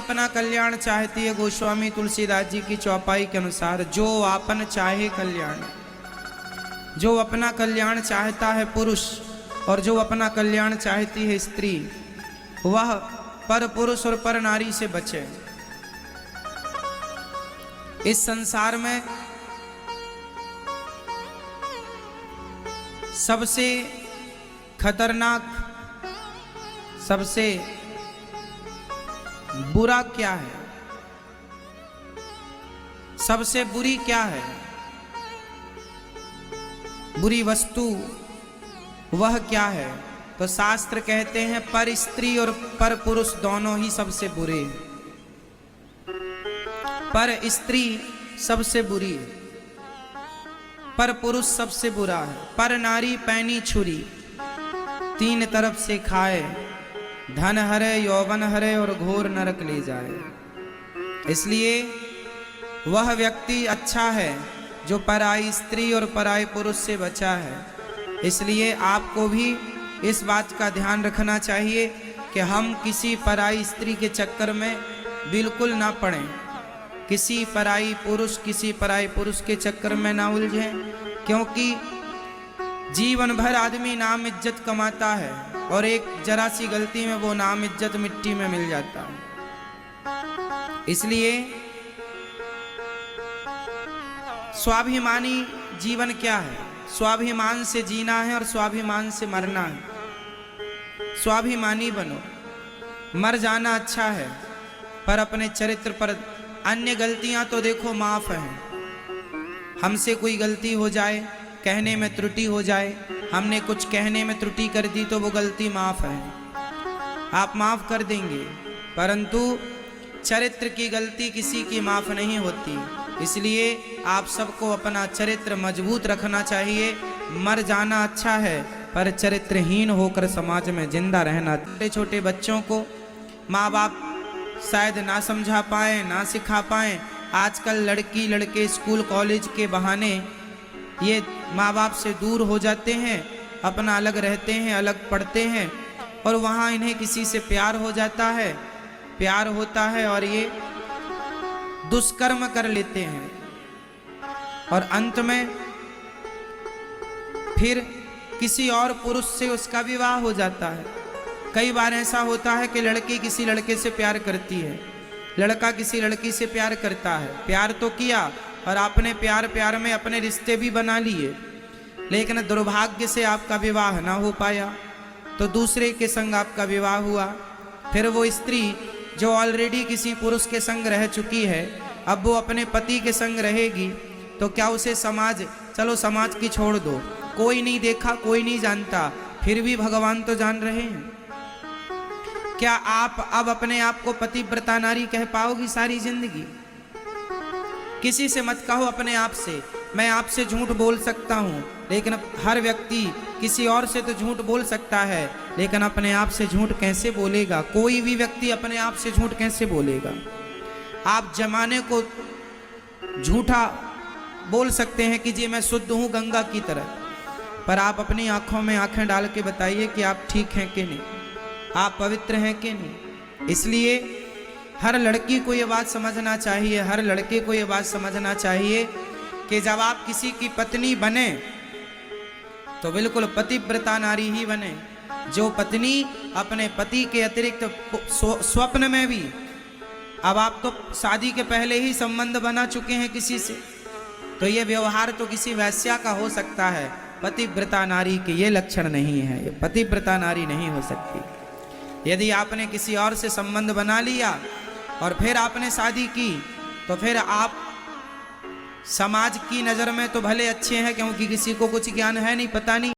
अपना कल्याण चाहती है। गोस्वामी तुलसीदास जी की चौपाई के अनुसार जो आपन चाहे कल्याण, जो अपना कल्याण चाहता है पुरुष और जो अपना कल्याण चाहती है स्त्री, वह पर पुरुष और पर नारी से बचे। इस संसार में सबसे खतरनाक, सबसे बुरा क्या है, सबसे बुरी क्या है, बुरी वस्तु वह क्या है? तो शास्त्र कहते हैं पर स्त्री और पर पुरुष दोनों ही सबसे बुरे हैं। पर स्त्री सबसे बुरी है, पर पुरुष सबसे बुरा है। पर नारी पैनी छुरी, तीन तरफ से खाए, धन हरे यौवन हरे और घोर नरक ले जाए। इसलिए वह व्यक्ति अच्छा है जो पराई स्त्री और पराई पुरुष से बचा है। इसलिए आपको भी इस बात का ध्यान रखना चाहिए कि हम किसी पराई स्त्री के चक्कर में बिल्कुल ना पड़ें, किसी पराई पुरुष के चक्कर में ना उलझें, क्योंकि जीवन भर आदमी नाम इज्जत कमाता है और एक जरा सी गलती में वो नाम इज्जत मिट्टी में मिल जाता है। इसलिए स्वाभिमानी जीवन क्या है? स्वाभिमान से जीना है और स्वाभिमान से मरना है। स्वाभिमानी बनो। मर जाना अच्छा है पर अपने चरित्र पर, अन्य गलतियां तो देखो माफ हैं। हमसे कोई गलती हो जाए, कहने में त्रुटि हो जाए, हमने कुछ कहने में त्रुटि कर दी तो वो गलती माफ है, आप माफ कर देंगे, परंतु चरित्र की गलती किसी की माफ नहीं होती। इसलिए आप सबको अपना चरित्र मजबूत रखना चाहिए। मर जाना अच्छा है पर चरित्रहीन होकर समाज में जिंदा रहना। छोटे छोटे बच्चों को माँ बाप शायद ना समझा पाए, ना सिखा पाए। आजकल लड़की लड़के स्कूल कॉलेज के बहाने ये माँ बाप से दूर हो जाते हैं, अपना अलग रहते हैं, अलग पढ़ते हैं और वहाँ इन्हें किसी से प्यार हो जाता है, प्यार होता है और ये दुष्कर्म कर लेते हैं और अंत में फिर किसी और पुरुष से उसका विवाह हो जाता है। कई बार ऐसा होता है कि लड़की किसी लड़के से प्यार करती है, लड़का किसी लड़की से प्यार करता है। प्यार तो किया और आपने प्यार में अपने रिश्ते भी बना लिए, लेकिन दुर्भाग्य से आपका विवाह ना हो पाया तो दूसरे के संग आपका विवाह हुआ। फिर वो स्त्री जो ऑलरेडी किसी पुरुष के संग रह चुकी है, अब वो अपने पति के संग रहेगी तो क्या उसे समाज, चलो समाज की छोड़ दो, कोई नहीं देखा, कोई नहीं जानता, फिर भी भगवान तो जान रहे हैं। क्या आप अब अपने आप को पतिव्रता नारी कह पाओगी सारी जिंदगी? किसी से मत कहो अपने आप से, मैं आपसे झूठ बोल सकता हूँ, लेकिन हर व्यक्ति किसी और से तो झूठ बोल सकता है, लेकिन अपने आप से झूठ कैसे बोलेगा? कोई भी व्यक्ति अपने आप से झूठ कैसे बोलेगा? आप जमाने को झूठा बोल सकते हैं कि जी मैं शुद्ध हूँ गंगा की तरह, पर आप अपनी आंखों में आंखें डाल के बताइए कि आप ठीक हैं कि नहीं, आप पवित्र हैं कि नहीं। इसलिए हर लड़की को ये बात समझना चाहिए, हर लड़के को ये बात समझना चाहिए कि जब आप किसी की पत्नी बने तो बिल्कुल पतिव्रता नारी ही बने। जो पत्नी अपने पति के अतिरिक्त स्वप्न में भी, अब आप तो शादी के पहले ही संबंध बना चुके हैं किसी से, तो ये व्यवहार तो किसी वैश्या का हो सकता है, पतिव्रता नारी के ये लक्षण नहीं है, ये पतिव्रता नारी नहीं हो सकती। यदि आपने किसी और से संबंध बना लिया और फिर आपने शादी की तो फिर आप समाज की नज़र में तो भले अच्छे हैं, क्योंकि किसी को कुछ ज्ञान है नहीं, पता नहीं।